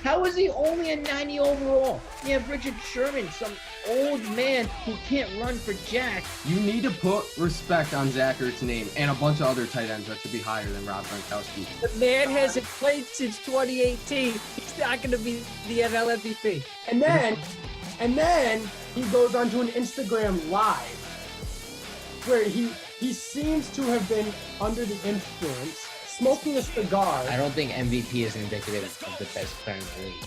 How is he only a 90 overall? You have Richard Sherman, some old man who can't run for jack. You need to put respect on Zach Ertz's name and a bunch of other tight ends that should be higher than Rob Gronkowski. The man hasn't played since 2018. He's not going to be the NL MVP. And then he goes onto an Instagram live where he seems to have been under the influence, smoking a cigar. I don't think MVP is indicative of the best player in the league.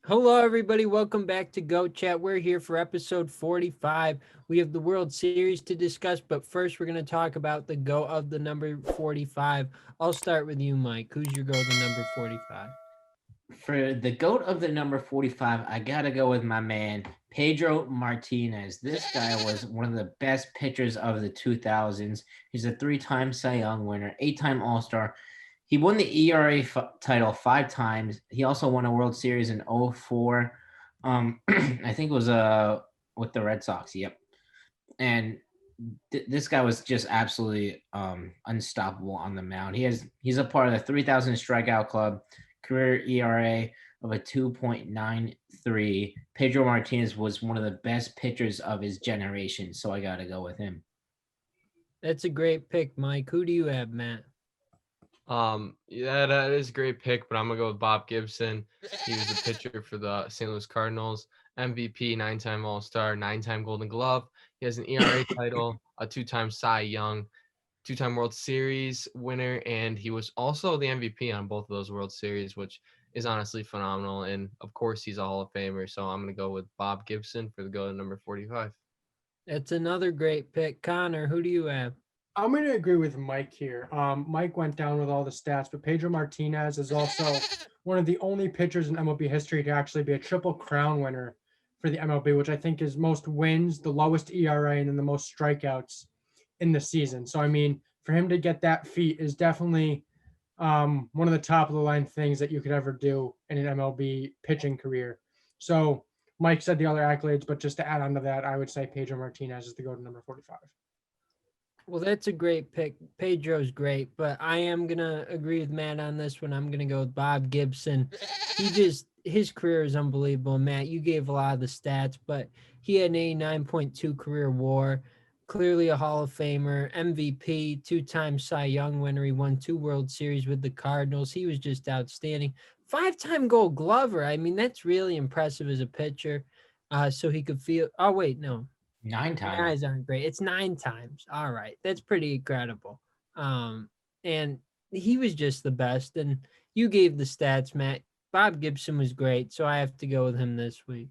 Hello, everybody. Welcome back to Go Chat. We're here for episode 45. We have the World Series to discuss, but first we're going to talk about the GOAT of the number 45. I'll start with you, Mike. Who's your GOAT of the number 45? For the GOAT of the number 45, I got to go with my man, Pedro Martinez. This guy was one of the best pitchers of the 2000s. He's a 3-time Cy Young winner, 8-time All-Star. He won the ERA title 5 times. He also won a World Series in 2004. I think it was with the Red Sox. Yep. And this guy was just absolutely unstoppable on the mound. He's a part of the 3,000 strikeout club. Career ERA of a 2.93. Pedro Martinez was one of the best pitchers of his generation, so I got to go with him. That's a great pick, Mike. Who do you have, Matt? Yeah, that is a great pick, but I'm gonna go with Bob Gibson. He was the pitcher for the St. Louis Cardinals, MVP, 9-time All-Star, 9-time Golden Glove. He has an ERA title, a 2-time Cy Young, 2-time World Series winner, and he was also the MVP on both of those World Series, which is honestly phenomenal. And of course, he's a Hall of Famer, so I'm gonna go with Bob Gibson for the GOAT number 45. That's another great pick. Connor, who do you have? I'm going to agree with Mike here. Mike went down with all the stats, but Pedro Martinez is also one of the only pitchers in MLB history to actually be a Triple Crown winner for the MLB, which I think is most wins, the lowest ERA, and then the most strikeouts in the season. So, I mean, for him to get that feat is definitely one of the top of the line things that you could ever do in an MLB pitching career. So Mike said the other accolades, but just to add on to that, I would say Pedro Martinez is the GOAT number 45. Well, that's a great pick. Pedro's great, but I am going to agree with Matt on this one. I'm going to go with Bob Gibson. His career is unbelievable. Matt, you gave a lot of the stats, but he had an 89.2 career WAR, clearly a Hall of Famer, MVP, 2-time Cy Young winner. He won 2 World Series with the Cardinals. He was just outstanding. 5-time Gold Glover. I mean, that's really impressive as a pitcher. So he could feel. Oh, wait, no. 9 times. Guys aren't great. It's 9 times. All right. That's pretty incredible. And he was just the best. And you gave the stats, Matt. Bob Gibson was great, so I have to go with him this week.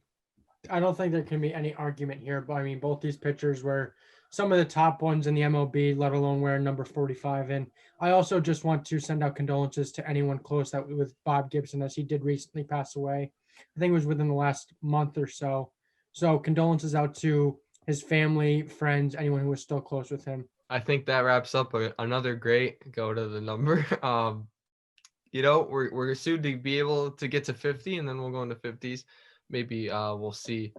I don't think there can be any argument here, but I mean, both these pitchers were some of the top ones in the MLB, let alone wearing number 45. And I also just want to send out condolences to anyone close that with Bob Gibson, as he did recently pass away. I think it was within the last month or so. So condolences out to his family, friends, anyone who was still close with him. I think that wraps up another great GOAT of the number. We're soon to be able to get to 50, and then we'll go into 50s. Maybe we'll see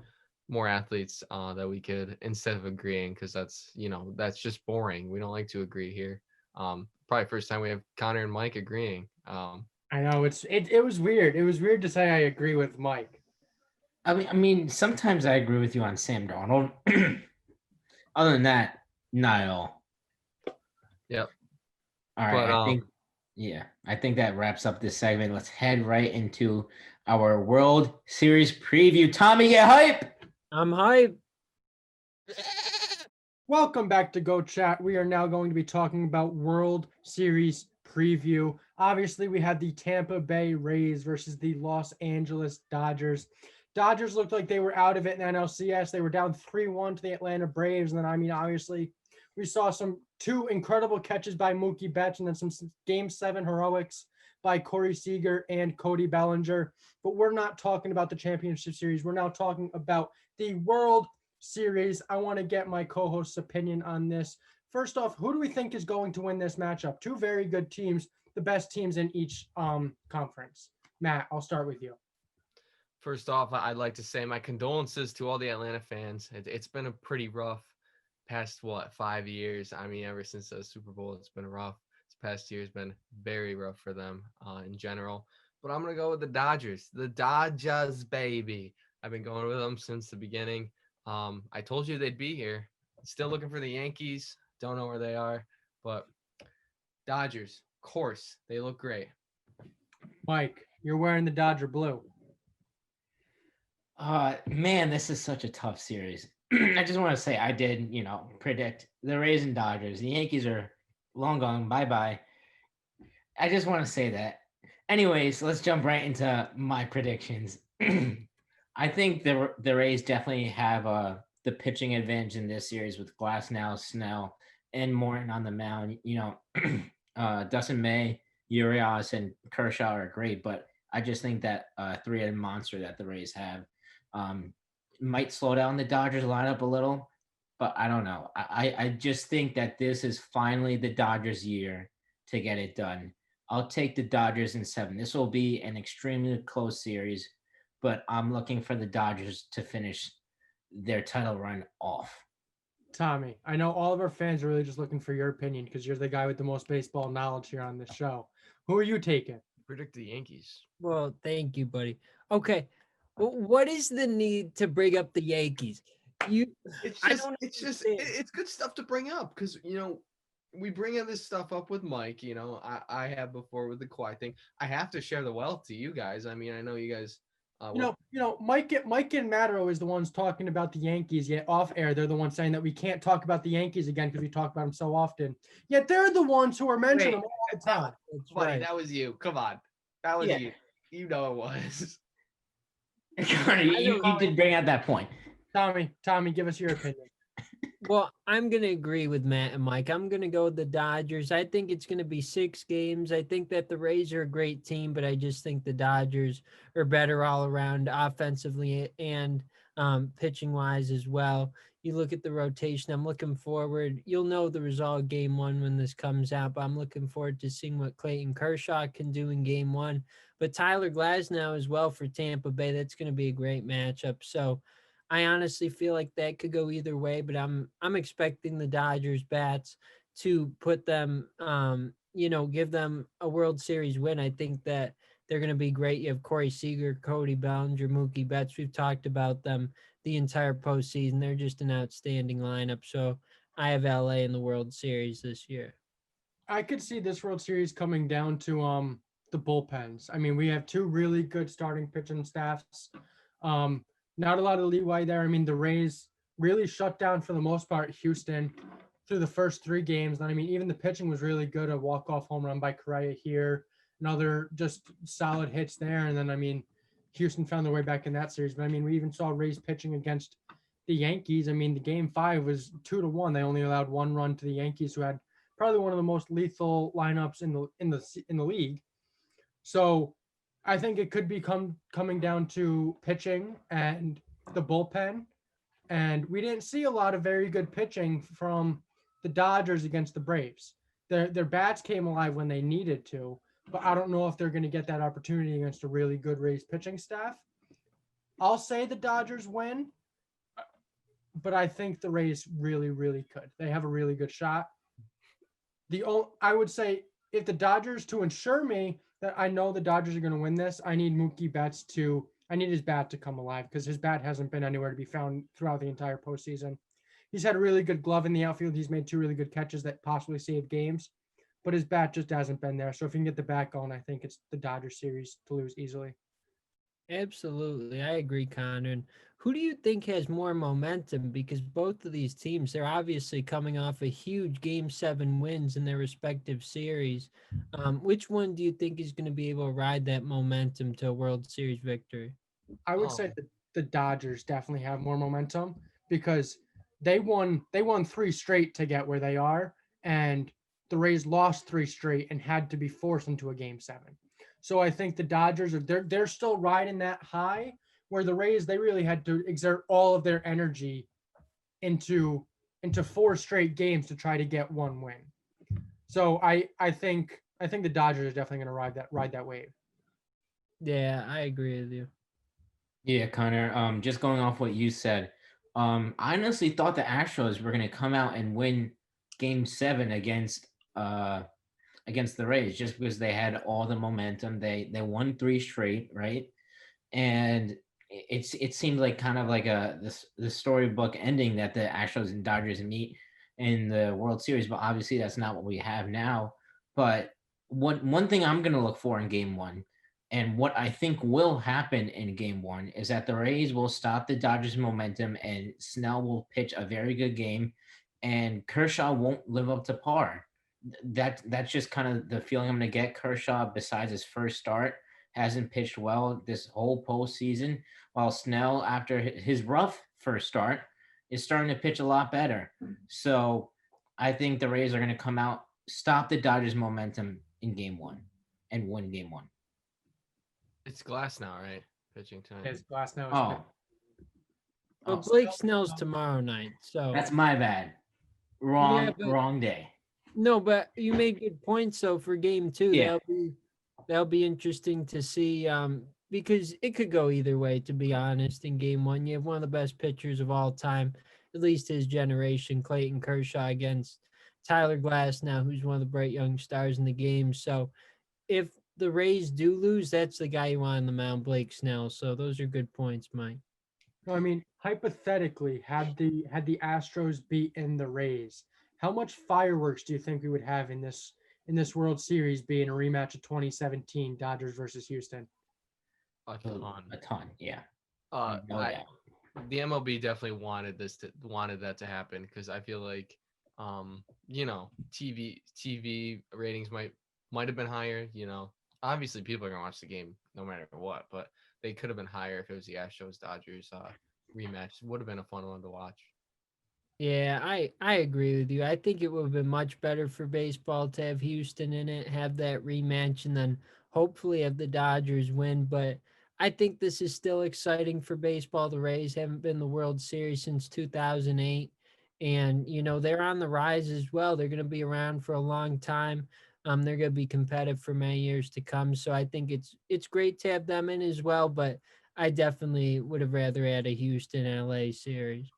more athletes that we could, instead of agreeing, because that's just boring. We don't like to agree here. Probably first time we have Connor and Mike agreeing. I know it was weird. It was weird to say I agree with Mike. I mean, sometimes I agree with you on Sam Darnold. Other than that, not at all. Yep. All right. I think that wraps up this segment. Let's head right into our World Series preview. Tommy, get hype. I'm hype. Welcome back to Go Chat. We are now going to be talking about World Series preview. Obviously, we had the Tampa Bay Rays versus the Los Angeles Dodgers. Dodgers looked like they were out of it in NLCS. They were down 3-1 to the Atlanta Braves. And then, obviously, we saw 2 incredible catches by Mookie Betts and then some Game 7 heroics by Corey Seager and Cody Bellinger. But we're not talking about the championship series. We're now talking about the World Series. I want to get my co-host's opinion on this. First off, who do we think is going to win this matchup? 2 very good teams, the best teams in each conference. Matt, I'll start with you. First off, I'd like to say my condolences to all the Atlanta fans. It's been a pretty rough past, 5 years? I mean, ever since the Super Bowl, it's been rough. This past year has been very rough for them in general. but I'm gonna go with the Dodgers. The Dodgers, baby. I've been going with them since the beginning. I told you they'd be here. Still looking for the Yankees. Don't know where they are, but Dodgers, of course, they look great. Mike, you're wearing the Dodger blue. Man, this is such a tough series. I just want to say I did, predict the Rays and Dodgers. The Yankees are long gone. Bye-bye. I just want to say that. Anyways, let's jump right into my predictions. I think the Rays definitely have the pitching advantage in this series with Glasnow, Snell, and Morton on the mound. Dustin May, Urias, and Kershaw are great, but I just think that three-headed monster that the Rays have might slow down the Dodgers lineup a little, but I don't know. I just think that this is finally the Dodgers' year to get it done. I'll take the Dodgers in 7. This will be an extremely close series, but I'm looking for the Dodgers to finish their title run off. Tommy, I know all of our fans are really just looking for your opinion because you're the guy with the most baseball knowledge here on this show. Who are you taking? Predict the Yankees. Well, thank you, buddy. Okay. What is the need to bring up the Yankees? It's good stuff to bring up because we bring in this stuff up with Mike. I have before with the quiet thing. I have to share the wealth to you guys. I mean, I know you guys. Mike and Matt are always the ones talking about the Yankees. Yet off air, they're the ones saying that we can't talk about the Yankees again because we talk about them so often. Yet they're the ones who are mentioning them all the time. Buddy, right. That was you. Come on, that was you. You know it was. Connor, you did bring out that point. Tommy, give us your opinion. Well, I'm going to agree with Matt and Mike. I'm going to go with the Dodgers. I think it's going to be 6 games. I think that the Rays are a great team, but I just think the Dodgers are better all around offensively and pitching-wise as well. You look at the rotation. I'm looking forward. You'll know the result of Game 1 when this comes out, but I'm looking forward to seeing what Clayton Kershaw can do in Game 1. But Tyler Glasnow as well for Tampa Bay. That's going to be a great matchup. So I honestly feel like that could go either way, but I'm expecting the Dodgers bats to put them, give them a World Series win. I think that they're going to be great. You have Corey Seager, Cody Bellinger, Mookie Betts. We've talked about them the entire postseason. They're just an outstanding lineup. So I have LA in the World Series this year. I could see this World Series coming down to the bullpens. I mean, we have 2 really good starting pitching staffs. Not a lot of leeway there. I mean, the Rays really shut down for the most part Houston through the first 3 games. And I mean, even the pitching was really good. A walk-off home run by Correa here, another just solid hits there. And then, I mean, Houston found their way back in that series. But I mean, we even saw Rays pitching against the Yankees. I mean, the Game 5 was 2-1. They only allowed 1 run to the Yankees, who had probably one of the most lethal lineups in the league. So I think it could be coming down to pitching and the bullpen. And we didn't see a lot of very good pitching from the Dodgers against the Braves. Their bats came alive when they needed to, but I don't know if they're going to get that opportunity against a really good Rays pitching staff. I'll say the Dodgers win, but I think the Rays really, really could. They have a really good shot. I would say if the Dodgers, to ensure me that I know the Dodgers are going to win this, I need Mookie Betts I need his bat to come alive because his bat hasn't been anywhere to be found throughout the entire postseason. He's had a really good glove in the outfield. He's made 2 really good catches that possibly saved games, but his bat just hasn't been there. So if you can get the bat going, I think it's the Dodgers series to lose easily. Absolutely. I agree, Connor. And who do you think has more momentum? Because both of these teams, they're obviously coming off a huge Game 7 wins in their respective series. Which one do you think is going to be able to ride that momentum to a World Series victory? I would say that the Dodgers definitely have more momentum because they won 3 straight to get where they are, and the Rays lost 3 straight and had to be forced into a Game 7. So I think the Dodgers they're still riding that high, where the Rays, they really had to exert all of their energy into 4 straight games to try to get 1 win. So I think the Dodgers are definitely going to ride that wave. Yeah, I agree with you. Yeah, Connor. Just going off what you said, I honestly thought the Astros were going to come out and win Game 7 against against the Rays just because they had all the momentum. They won 3 straight, right? And it seemed like kind of like the storybook ending that the Astros and Dodgers meet in the World Series, but obviously that's not what we have now. But one thing I'm gonna look for in game one, and what I think will happen in game one, is that the Rays will stop the Dodgers momentum and Snell will pitch a very good game and Kershaw won't live up to par. That's just kind of the feeling I'm gonna get. Kershaw, besides his first start, hasn't pitched well this whole postseason, while Snell, after his rough first start, is starting to pitch a lot better. So I think the Rays are going to come out, stop the Dodgers' momentum in game one, and win game one. It's Glass now, right? Pitching tonight. His Glass now is Oh, But Blake Snell's tomorrow night. So that's my bad. Wrong, Yeah, but- wrong day. no, but you made good points. So for game two, Yeah. that'll be interesting to see. Because it could go either way. To be honest, in game one, you have one of the best pitchers of all time, at least his generation, Clayton Kershaw against Tyler Glass now, who's one of the bright young stars in the game. So if the Rays do lose, that's the guy you want on the mound, Blake Snell. So those are good points, Mike. No, I mean, hypothetically, had the Astros beaten the Rays, how much fireworks do you think we would have in this World Series being a rematch of 2017 Dodgers versus Houston? A ton. A ton, yeah. No I, doubt. the MLB definitely wanted that to happen because I feel like, TV ratings might have been higher. Obviously people are gonna watch the game no matter what, but they could have been higher if it was the Astros Dodgers rematch. Would have been a fun one to watch. Yeah, I agree with you. I think it would have been much better for baseball to have Houston in it, have that rematch, and then hopefully have the Dodgers win. But I think this is still exciting for baseball. The Rays haven't been in the World Series since 2008. And, they're on the rise as well. They're going to be around for a long time. They're going to be competitive for many years to come. So I think it's great to have them in as well. But I definitely would have rather had a Houston LA series.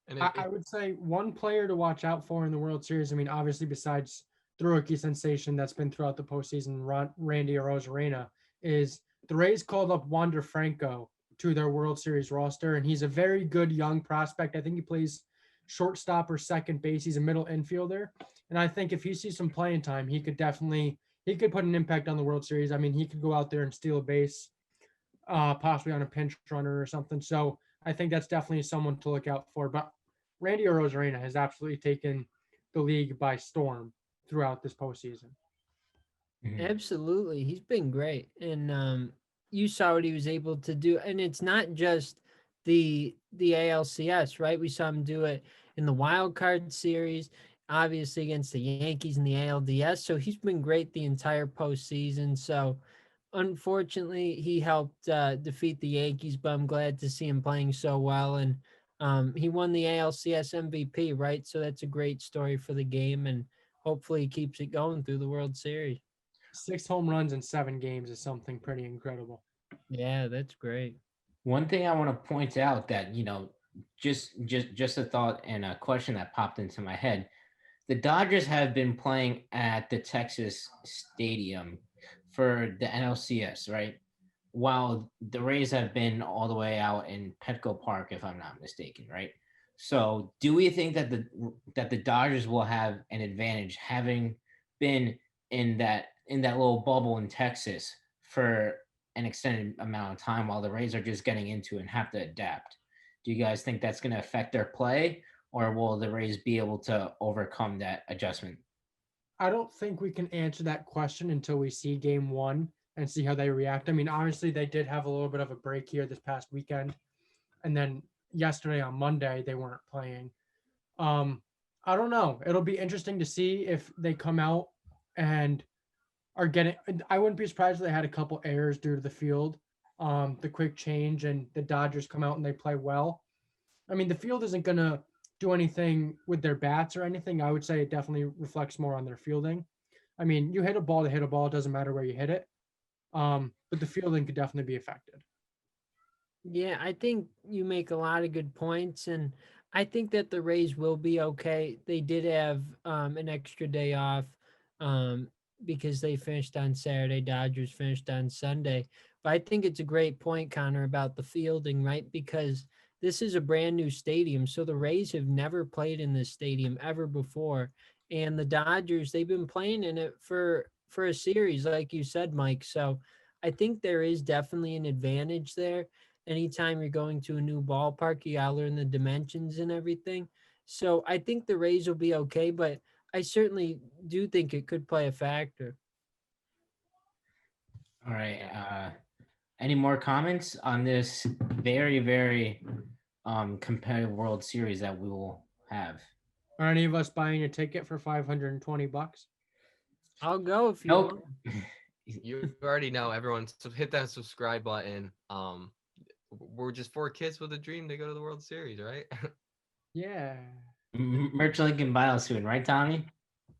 And I would say one player to watch out for in the World Series. I mean, obviously, besides the rookie sensation that's been throughout the postseason, Randy Arozarena, is the Rays called up Wander Franco to their World Series roster, and he's a very good young prospect. I think he plays shortstop or second base. He's a middle infielder, and I think if he sees some playing time, he could put an impact on the World Series. I mean, he could go out there and steal a base, possibly on a pinch runner or something. So I think that's definitely someone to look out for. But Randy Arozarena has absolutely taken the league by storm throughout this postseason. Mhm. Absolutely. He's been great. And you saw what he was able to do. And it's not just the ALCS, right? We saw him do it in the wild card series, obviously against the Yankees in the ALDS. So he's been great the entire postseason. So unfortunately, he helped defeat the Yankees, but I'm glad to see him playing so well. And he won the ALCS MVP, right? So that's a great story for the game. And hopefully he keeps it going through the World Series. 6 home runs in 7 games is something pretty incredible. Yeah, that's great. One thing I want to point out that, just a thought and a question that popped into my head. The Dodgers have been playing at the Texas Stadium for the NLCS, right? While the Rays have been all the way out in Petco Park, if I'm not mistaken, right? So, do we think that the Dodgers will have an advantage having been in that little bubble in Texas for an extended amount of time, while the Rays are just getting into it and have to adapt? Do you guys think that's going to affect their play, or will the Rays be able to overcome that adjustment? I don't think we can answer that question until we see game one and see how they react. I mean, obviously, they did have a little bit of a break here this past weekend. And then yesterday on Monday, they weren't playing. I don't know. It'll be interesting to see if they come out and are getting. I wouldn't be surprised if they had a couple errors due to the field, the quick change, and the Dodgers come out and they play well. I mean, the field isn't going to do anything with their bats or anything. I would say it definitely reflects more on their fielding. I mean, you hit a ball to hit a ball. It doesn't matter where you hit it. But the fielding could definitely be affected. Yeah, I think you make a lot of good points, and I think that the Rays will be okay. They did have an extra day off because they finished on Saturday. Dodgers finished on Sunday. But I think it's a great point, Connor, about the fielding, right? Because this is a brand new stadium. So the Rays have never played in this stadium ever before. And the Dodgers, they've been playing in it for a series, like you said, Mike. So I think there is definitely an advantage there. Anytime you're going to a new ballpark, you gotta learn the dimensions and everything. So I think the Rays will be okay, but I certainly do think it could play a factor. All right. Any more comments on this very, very competitive World Series that we will have? Are any of us buying a ticket for $520? I'll go if you Nope. want. You already know, everyone. So hit that subscribe button. We're just 4 kids with a dream to go to the World Series, right? Yeah. Merch link in bio soon, right, Tommy?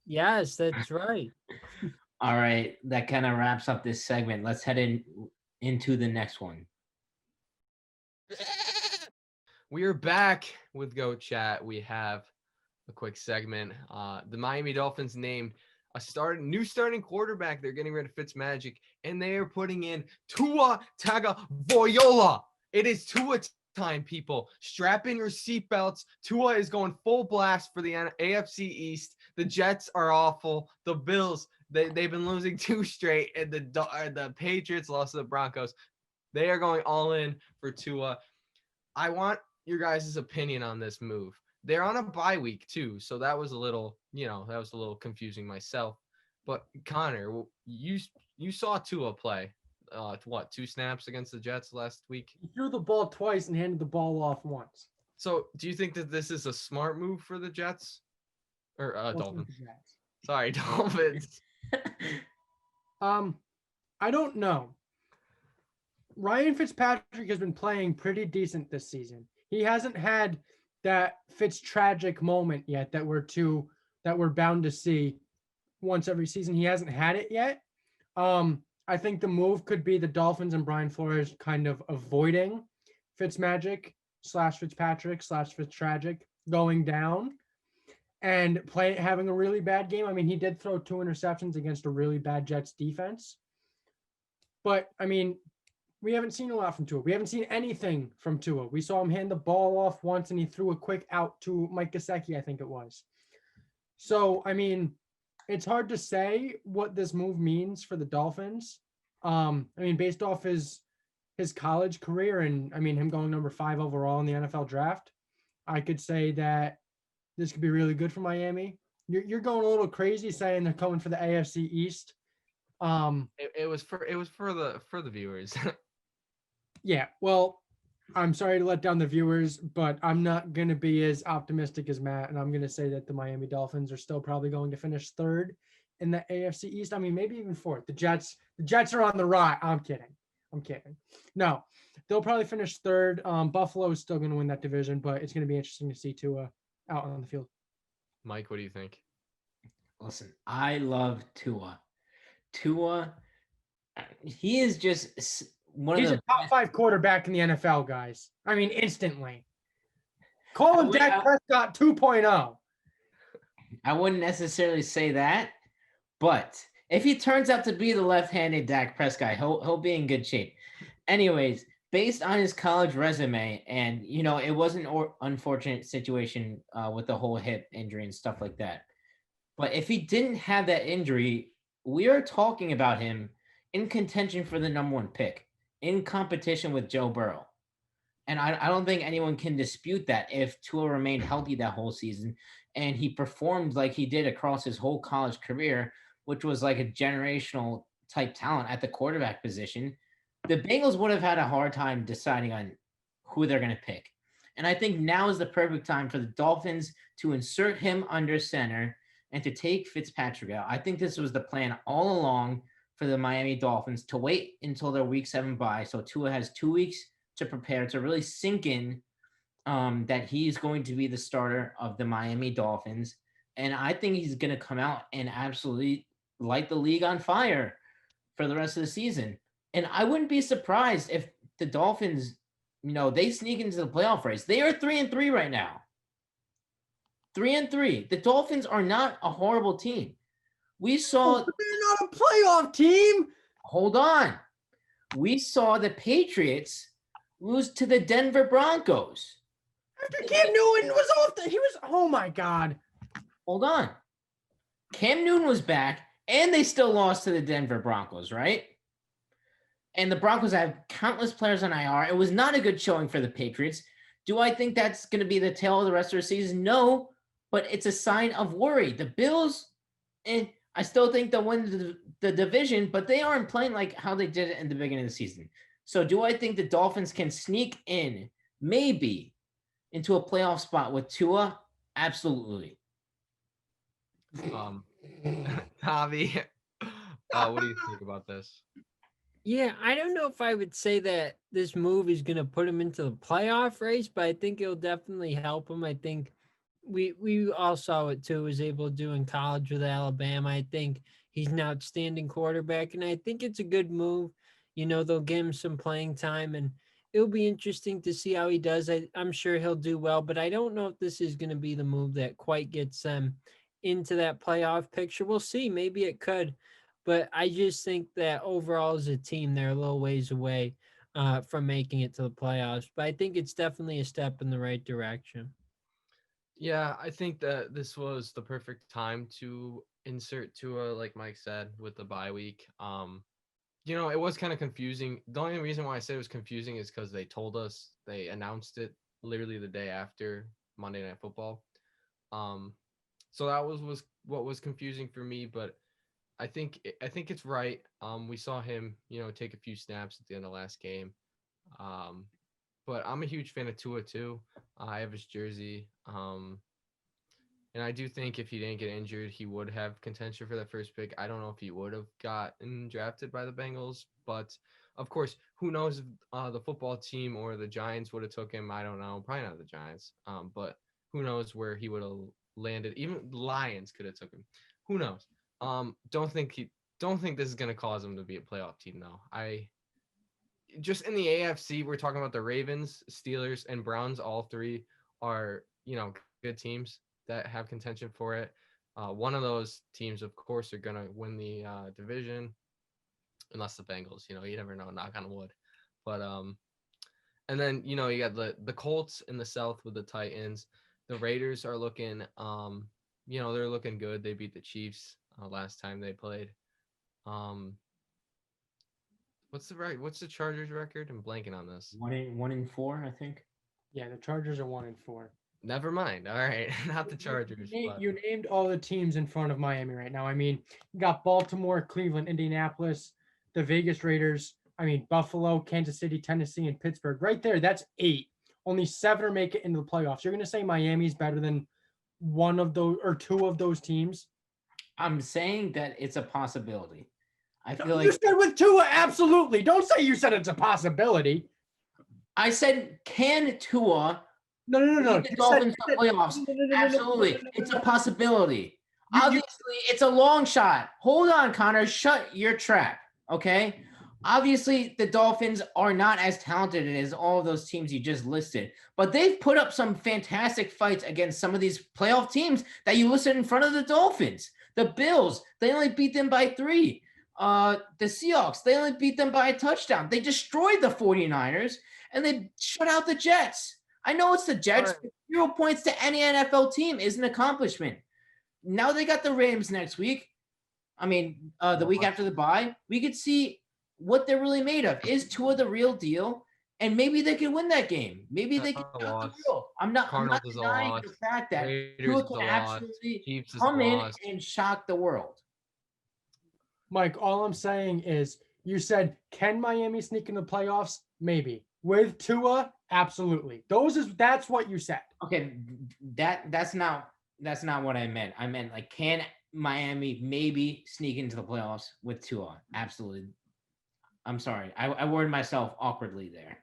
Yes, that's right. All right, that kind of wraps up this segment. Let's head into the next one. We are back with Go Chat. We have a quick segment. The Miami Dolphins named a new starting quarterback. They're getting rid of Fitzmagic, and they are putting in Tua Tagovailoa. It is Tua time, people. Strap in your seatbelts. Tua is going full blast for the AFC East. The Jets are awful. The Bills, they've been losing 2 straight, and the Patriots lost to the Broncos. They are going all in for Tua. I want your guys' opinion on this move. They're on a bye week too, so that was a little confusing myself. But Connor, you saw Tua play. 2 snaps against the Jets last week? He threw the ball twice and handed the ball off once. So, do you think that this is a smart move for the Jets or Dolphins? Sorry, Dolphins. I don't know. Ryan Fitzpatrick has been playing pretty decent this season. He hasn't had that Fitz-tragic moment yet that we're bound to see once every season. He hasn't had it yet. I think the move could be the Dolphins and Brian Flores kind of avoiding Fitzmagic / Fitzpatrick / Fitztragic going down and having a really bad game. I mean, he did throw 2 interceptions against a really bad Jets defense. But, I mean, we haven't seen a lot from Tua. We haven't seen anything from Tua. We saw him hand the ball off once, and he threw a quick out to Mike Gesicki, I think it was. So, I mean, it's hard to say what this move means for the Dolphins. I mean, based off his college career and, I mean, him going number 5 overall in the NFL draft, I could say that this could be really good for Miami. You're going a little crazy saying they're coming for the AFC East. It was for the viewers. Yeah, well, I'm sorry to let down the viewers, but I'm not going to be as optimistic as Matt, and I'm going to say that the Miami Dolphins are still probably going to finish 3rd in the AFC East. I mean, maybe even 4th. The Jets are on the rise. I'm kidding. No, they'll probably finish 3rd. Buffalo is still going to win that division, but it's going to be interesting to see Tua out on the field. Mike, what do you think? Listen, I love Tua. Tua, he is just He's a top 5 quarterback in the NFL, guys. I mean, instantly. Call him Dak Prescott 2.0. I wouldn't necessarily say that, but if he turns out to be the left-handed Dak Prescott, he'll be in good shape. Anyways, based on his college resume, and it was an unfortunate situation with the whole hip injury and stuff like that. But if he didn't have that injury, we are talking about him in contention for the number 1 pick, in competition with Joe Burrow. And I don't think anyone can dispute that if Tua remained healthy that whole season and he performed like he did across his whole college career, which was like a generational type talent at the quarterback position, the Bengals would have had a hard time deciding on who they're going to pick. And I think now is the perfect time for the Dolphins to insert him under center and to take Fitzpatrick out. I think this was the plan all along for the Miami Dolphins to wait until their week 7 bye. So Tua has 2 weeks to prepare to really sink in that he's going to be the starter of the Miami Dolphins. And I think he's going to come out and absolutely light the league on fire for the rest of the season. And I wouldn't be surprised if the Dolphins, they sneak into the playoff race. They are 3-3 right now. 3-3. The Dolphins are not a horrible team. We saw. They're not a playoff team. Hold on. We saw the Patriots lose to the Denver Broncos. After Cam Newton was off, he was. Oh my God. Hold on. Cam Newton was back, and they still lost to the Denver Broncos, right? And the Broncos have countless players on IR. It was not a good showing for the Patriots. Do I think that's going to be the tail of the rest of the season? No, but it's a sign of worry. The Bills, and I still think they'll win the division, but they aren't playing like how they did it in the beginning of the season. So do I think the Dolphins can sneak in, maybe, into a playoff spot with Tua? Absolutely. Tavi, what do you think about this? Yeah, I don't know if I would say that this move is going to put him into the playoff race, but I think it'll definitely help him. I think we all saw what Tua was able to do in college with Alabama. I think he's an outstanding quarterback, and I think it's a good move. You know, they'll give him some playing time, and it'll be interesting to see how he does. I'm sure he'll do well, but I don't know if this is going to be the move that quite gets them into that playoff picture. We'll see. Maybe it could. But I just think that overall as a team, they're a little ways away from making it to the playoffs. But I think it's definitely a step in the right direction. Yeah, I think that this was the perfect time to insert Tua, like Mike said, with the bye week. You know, it was kind of confusing. The only reason why I say it was confusing is because they announced it literally the day after Monday Night Football. So that was what was confusing for me, but I think it's right. We saw him, take a few snaps at the end of last game. But I'm a huge fan of Tua too. I have his jersey. And I do think if he didn't get injured, he would have contention for that first pick. I don't know if he would have gotten drafted by the Bengals, but of course, who knows if the football team or the Giants would have took him. I don't know. Probably not the Giants. But who knows where he would have landed. Even the Lions could have took him. Who knows? Don't think this is gonna cause him to be a playoff team though. Just in the AFC, we're talking about the Ravens, Steelers, and Browns. All three are good teams that have contention for it. One of those teams, of course, are gonna win the division, unless the Bengals. You never know. Knock on wood. But and then you got the Colts in the South with the Titans. The Raiders are looking they're looking good. They beat the Chiefs last time they played. What's the Chargers record? I'm blanking on this. 1-4, I think. Yeah, the Chargers are 1-4. Never mind. All right, not the Chargers. You named all the teams in front of Miami right now. I mean, you got Baltimore, Cleveland, Indianapolis, the Vegas Raiders. I mean, Buffalo, Kansas City, Tennessee, and Pittsburgh. Right there, that's 8. Only 7 are make it into the playoffs. You're going to say Miami's better than one of those or 2 of those teams? I'm saying that it's a possibility. I feel You like said with Tua, absolutely. Don't say you said it's a possibility. I said, can Tua No. lead the Dolphins to playoffs? Absolutely. It's a possibility. Obviously, it's a long shot. Hold on, Connor. Shut your trap, okay? Obviously, the Dolphins are not as talented as all of those teams you just listed, but they've put up some fantastic fights against some of these playoff teams that you listed in front of the Dolphins. The Bills, they only beat them by 3. The Seahawks, they only beat them by a touchdown. They destroyed the 49ers, and they shut out the Jets. I know it's the Jets, but 0 points to any NFL team is an accomplishment. Now they got the Rams next week. I mean, the week after the bye, we could see what they're really made of. Is Tua the real deal? And maybe they can win that game. Maybe they can. I'm not denying the fact that Tua can absolutely come in and shock the world. Mike, all I'm saying is you said, can Miami sneak in the playoffs? Maybe. With Tua, absolutely. That's what you said. Okay, that's not what I meant. I meant like, can Miami maybe sneak into the playoffs with Tua? Absolutely. I'm sorry. I worded myself awkwardly there.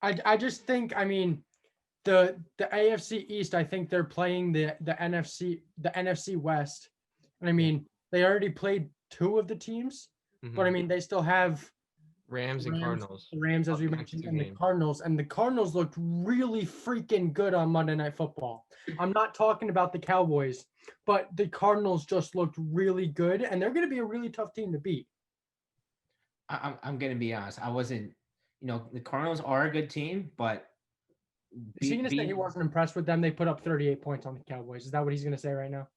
I just think, I mean, the AFC East, I think they're playing the NFC West. And I mean, they already played 2 of the teams, but I mean, they still have Rams and Cardinals. The Rams, as Up we next mentioned, two and the game. Cardinals. And the Cardinals looked really freaking good on Monday Night Football. I'm not talking about the Cowboys, but the Cardinals just looked really good, and they're going to be a really tough team to beat. I'm gonna be honest. I wasn't. The Cardinals are a good team, but Is he going to say he wasn't impressed with them? They put up 38 points on the Cowboys. Is that what he's going to say right now?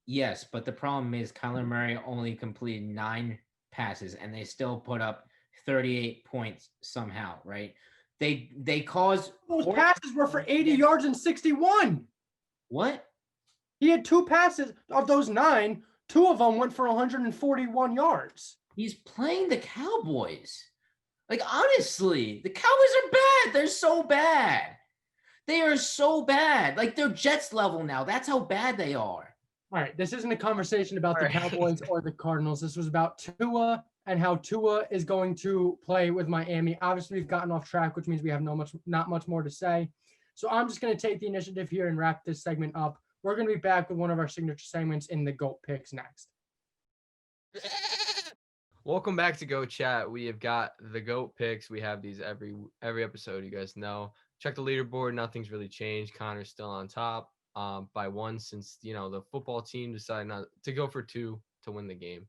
yes, but the problem is Kyler Murray only completed 9 passes, and they still put up 38 points somehow. Right? They caused Those passes were for 80 yards and 61. what? He had 2 passes of those 9. 2 of them went for 141 yards. He's playing the Cowboys. Like, honestly, the Cowboys are bad. They're so bad. They are so bad. Like, they're Jets level now. That's how bad they are. All right, this isn't a conversation about the All right. Cowboys or the Cardinals. This was about Tua and how Tua is going to play with Miami. Obviously, we've gotten off track, which means we have not much more to say. So I'm just going to take the initiative here and wrap this segment up. We're going to be back with one of our signature segments in the GOAT picks next. Welcome back to Go Chat. We have got the GOAT picks. We have these every episode. You guys know. Check the leaderboard. Nothing's really changed. Connor's still on top by 1 since the football team decided not to go for 2 to win the game.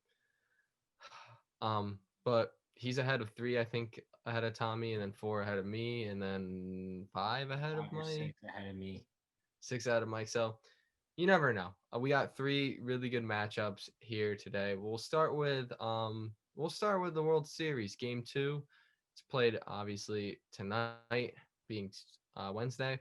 But he's ahead of 3, I think, ahead of Tommy, and then 4 ahead of me, and then 5 ahead of You're Mike. 6 ahead of me. 6 ahead of Mike. So you never know. We got 3 really good matchups here today. We'll start with the World Series Game 2. It's played obviously tonight, being Wednesday.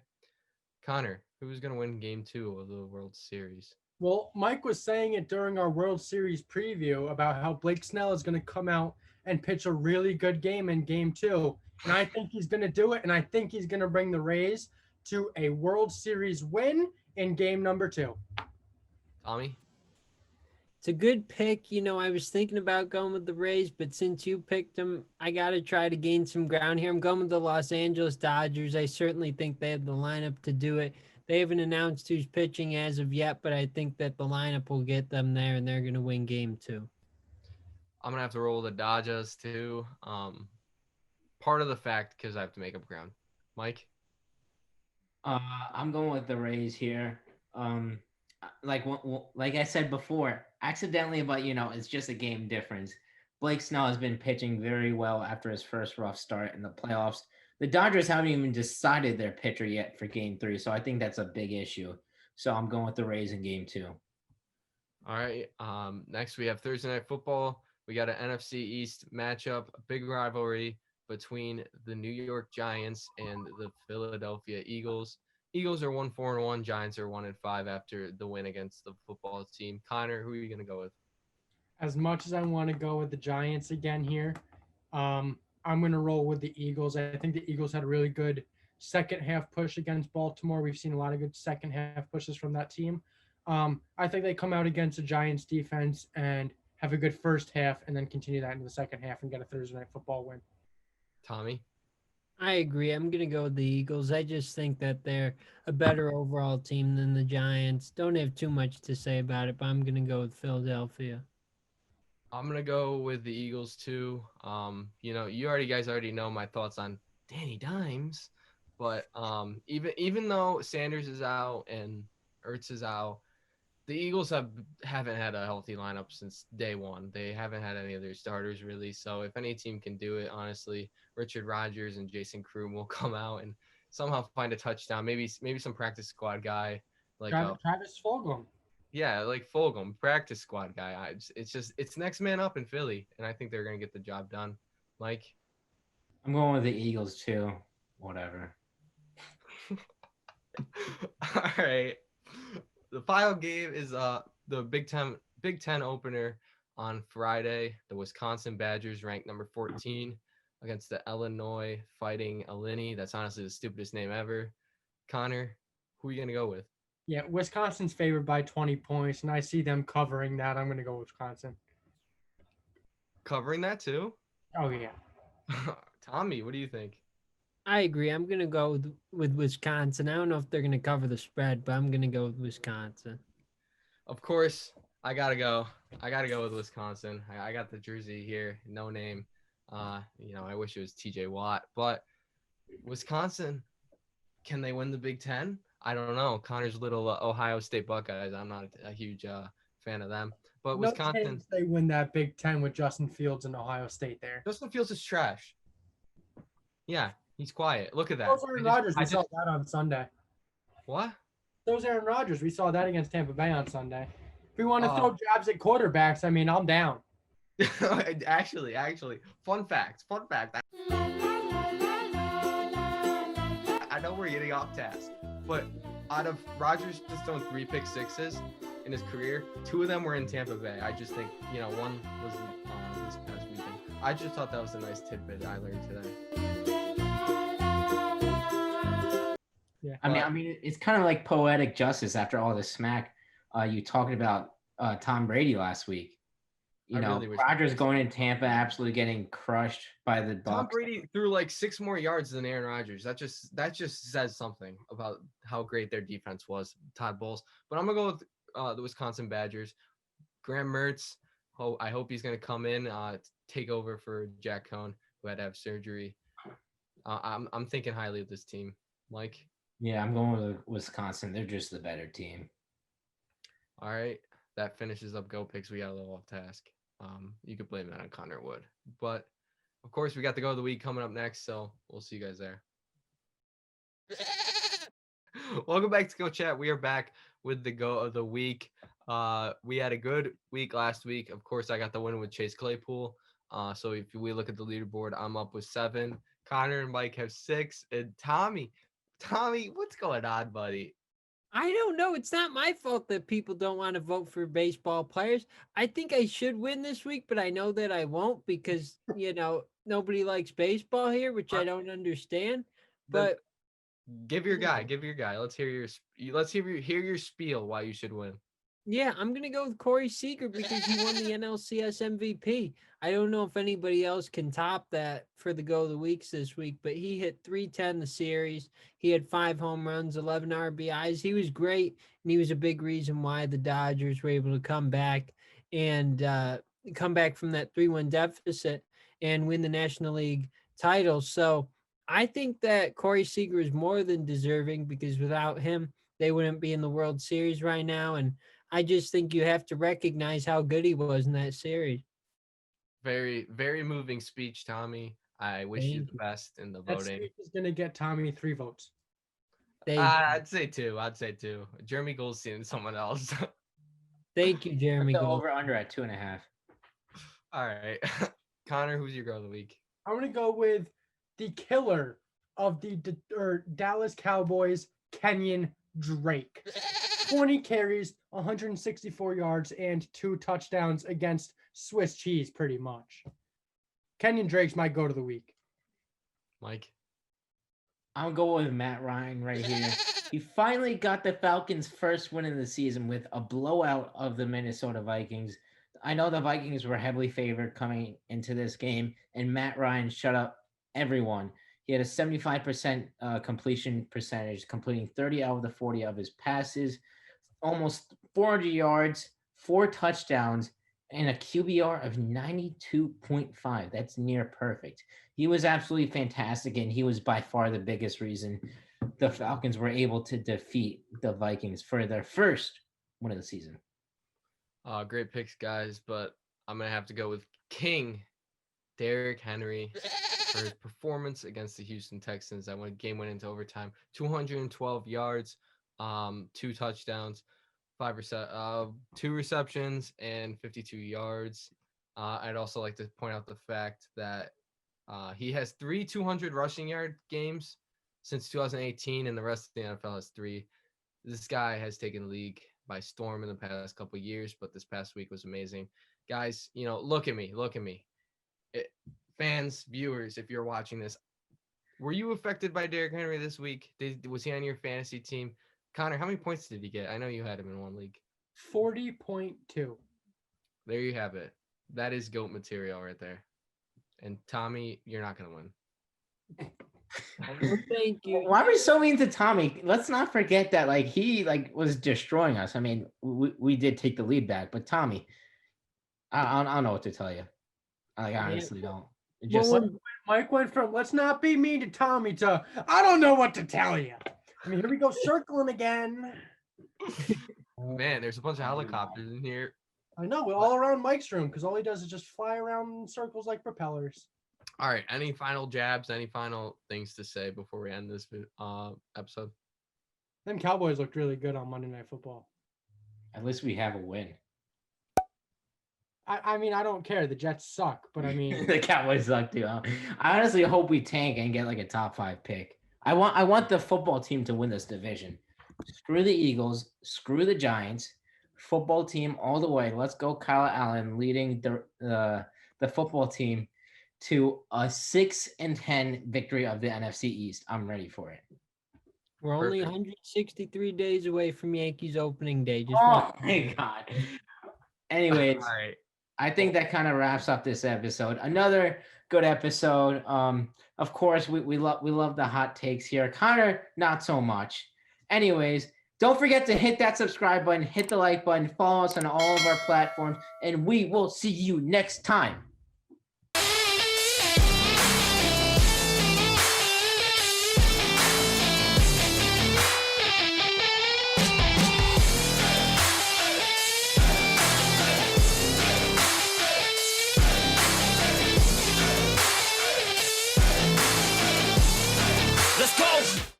Connor, who's gonna win Game 2 of the World Series? Well, Mike was saying it during our World Series preview about how Blake Snell is going to come out and pitch a really good game in Game 2. And I think he's going to do it, and I think he's going to bring the Rays to a World Series win in Game number 2. Tommy? It's a good pick. I was thinking about going with the Rays, but since you picked them, I got to try to gain some ground here. I'm going with the Los Angeles Dodgers. I certainly think they have the lineup to do it. They haven't announced who's pitching as of yet, but I think that the lineup will get them there, and they're going to win Game 2. I'm going to have to roll the Dodgers too. Part of the fact because I have to make up ground. Mike? I'm going with the Rays here. Like I said before, accidentally, but it's just a game difference. Blake Snell has been pitching very well after his first rough start in the playoffs. The Dodgers haven't even decided their pitcher yet for Game 3, so I think that's a big issue. So I'm going with the Rays in Game 2. All right. Next we have Thursday Night Football. We got an NFC East matchup, a big rivalry between the New York Giants and the Philadelphia Eagles. Eagles are 1-4-1. Giants are 1-5 after the win against the football team. Connor, who are you going to go with? As much as I want to go with the Giants again here, I'm going to roll with the Eagles. I think the Eagles had a really good second half push against Baltimore. We've seen a lot of good second half pushes from that team. I think they come out against the Giants defense and have a good first half and then continue that into the second half and get a Thursday Night Football win. Tommy? I agree. I'm going to go with the Eagles. I just think that they're a better overall team than the Giants. Don't have too much to say about it, but I'm going to go with Philadelphia. I'm going to go with the Eagles too. You guys already know my thoughts on Danny Dimes, but even though Sanders is out and Ertz is out, the Eagles haven't had a healthy lineup since day one. They haven't had any of their starters really. So if any team can do it, honestly, Richard Rodgers and Jason Kroom will come out and somehow find a touchdown. Maybe some practice squad guy like Travis Fulgham. Yeah, like Fulgham, practice squad guy. It's next man up in Philly, and I think they're gonna get the job done. Mike? I'm going with the Eagles too. Whatever. All right. The final game is the Big Ten opener on Friday. The Wisconsin Badgers, ranked number 14, against the Illinois Fighting Illini. That's honestly the stupidest name ever. Connor, who are you gonna go with? Yeah, Wisconsin's favored by 20 points, and I see them covering that. I'm going to go Wisconsin. Covering that too? Oh, yeah. Tommy, what do you think? I agree. I'm going to go with Wisconsin. I don't know if they're going to cover the spread, but I'm going to go with Wisconsin. Of course, I got to go with Wisconsin. I got the jersey here, no name. I wish it was TJ Watt, but Wisconsin, can they win the Big Ten? I don't know. Connor's little Ohio State Buckeyes. I'm not a huge fan of them, but No Wisconsin. chance they win that Big Ten with Justin Fields and Ohio State there. Justin Fields is trash. Yeah, he's quiet. Look at that. Those Aaron Rodgers, we saw that on Sunday. What? Those Aaron Rodgers, we saw that against Tampa Bay on Sunday. If we want to throw jabs at quarterbacks, I mean, I'm down. Actually, fun fact. I know we're getting off task, but out of Rodgers just thrown 3 pick sixes in his career, 2 of them were in Tampa Bay. I just think, one was this past weekend. I just thought that was a nice tidbit I learned today. Yeah. I mean, it's kind of like poetic justice after all the smack you talking about Tom Brady last week. Rodgers going in Tampa, absolutely getting crushed by the Bucs. Tom Brady threw like 6 more yards than Aaron Rodgers. That just says something about how great their defense was, Todd Bowles. But I'm gonna go with the Wisconsin Badgers. Graham Mertz. I hope he's gonna come in, take over for Jack Cohn, who had to have surgery. I'm thinking highly of this team, Mike. Yeah, I'm going with Wisconsin. They're just the better team. All right, that finishes up Go Picks. We got a little off task. You could blame that on Connor Wood, but of course we got the Go of the Week coming up next, so we'll see you guys there. Welcome back to Go Chat. We are back with the Go of the Week. We had a good week last week. Of course, I got the win with Chase Claypool. So if we look at the leaderboard, I'm up with 7. Connor and Mike have 6, and Tommy, what's going on, buddy? I don't know. It's not my fault that people don't want to vote for baseball players. I think I should win this week, but I know that I won't because, nobody likes baseball here, which I don't understand. But give your guy. Let's hear your spiel why you should win. Yeah, I'm going to go with Corey Seager because he won the NLCS MVP. I don't know if anybody else can top that for the Go of the Weeks this week, but he hit 310 the series. He had 5 home runs, 11 RBIs. He was great, and he was a big reason why the Dodgers were able to come back and come back from that 3-1 deficit and win the National League title. So I think that Corey Seager is more than deserving because without him, they wouldn't be in the World Series right now. And I just think you have to recognize how good he was in that series. Very, very moving speech, Tommy. I wish you the best in the That voting. speech is going to get Tommy 3 votes. I'd say 2. Jeremy Goldstein and someone else. Thank you, Jeremy. The over-under at 2.5. All right. Connor, who's your Girl of the Week? I'm going to go with the killer of the Dallas Cowboys, Kenyon Drake. 20 carries, 164 yards, and 2 touchdowns against Swiss cheese, pretty much. Kenyon Drake's my Go to the Week. Mike? I'll go with Matt Ryan right here. He finally got the Falcons' first win of the season with a blowout of the Minnesota Vikings. I know the Vikings were heavily favored coming into this game, and Matt Ryan shut up everyone. He had a 75% completion percentage, completing 30 out of the 40 of his passes, almost 400 yards, 4 touchdowns, and a QBR of 92.5. That's near perfect. He was absolutely fantastic, and he was by far the biggest reason the Falcons were able to defeat the Vikings for their first win of the season. Great picks, guys, but I'm going to have to go with King Derrick Henry for his performance against the Houston Texans. That game went into overtime. 212 yards, 2 touchdowns, 2 receptions, and 52 yards. I'd also like to point out the fact that he has 3 200 rushing yard games since 2018, and the rest of the NFL has 3. This guy has taken the league by storm in the past couple of years, but this past week was amazing. Guys, look at me. Fans, viewers, if you're watching this, were you affected by Derrick Henry this week? Was he on your fantasy team? Connor, how many points did he get? I know you had him in one league. 40.2. There you have it. That is GOAT material right there. And Tommy, you're not going to win. Well, thank you. Why are we so mean to Tommy? Let's not forget that he was destroying us. I mean, we did take the lead back, but Tommy, I don't know what to tell you. I honestly don't. Just Well, like Mike went from let's not be mean to Tommy to I don't know what to tell you. I mean, here we go circling again. Man, there's a bunch of helicopters in here. I know, we're all around Mike's room because all he does is just fly around in circles like propellers. All right. Any final jabs? Any final things to say before we end this episode? Them Cowboys looked really good on Monday Night Football. at least we have a win. I mean, I don't care. The Jets suck, but I mean, The Cowboys suck too. Huh? I honestly hope we tank and get like a top 5 pick. I want the football team to win this division. Screw the Eagles. Screw the Giants. Football team all the way. Let's go, Kyle Allen leading the football team to a 6-10 victory of the NFC East. I'm ready for it. we're only Perfect. 163 days away from Yankees opening day. Just Oh my God. Anyways, All right. I think that kind of wraps up this episode. Another good episode. Of course, we love the hot takes here. Connor, not so much. Anyways, don't forget to hit that subscribe button, hit the like button, follow us on all of our platforms, and we will see you next time.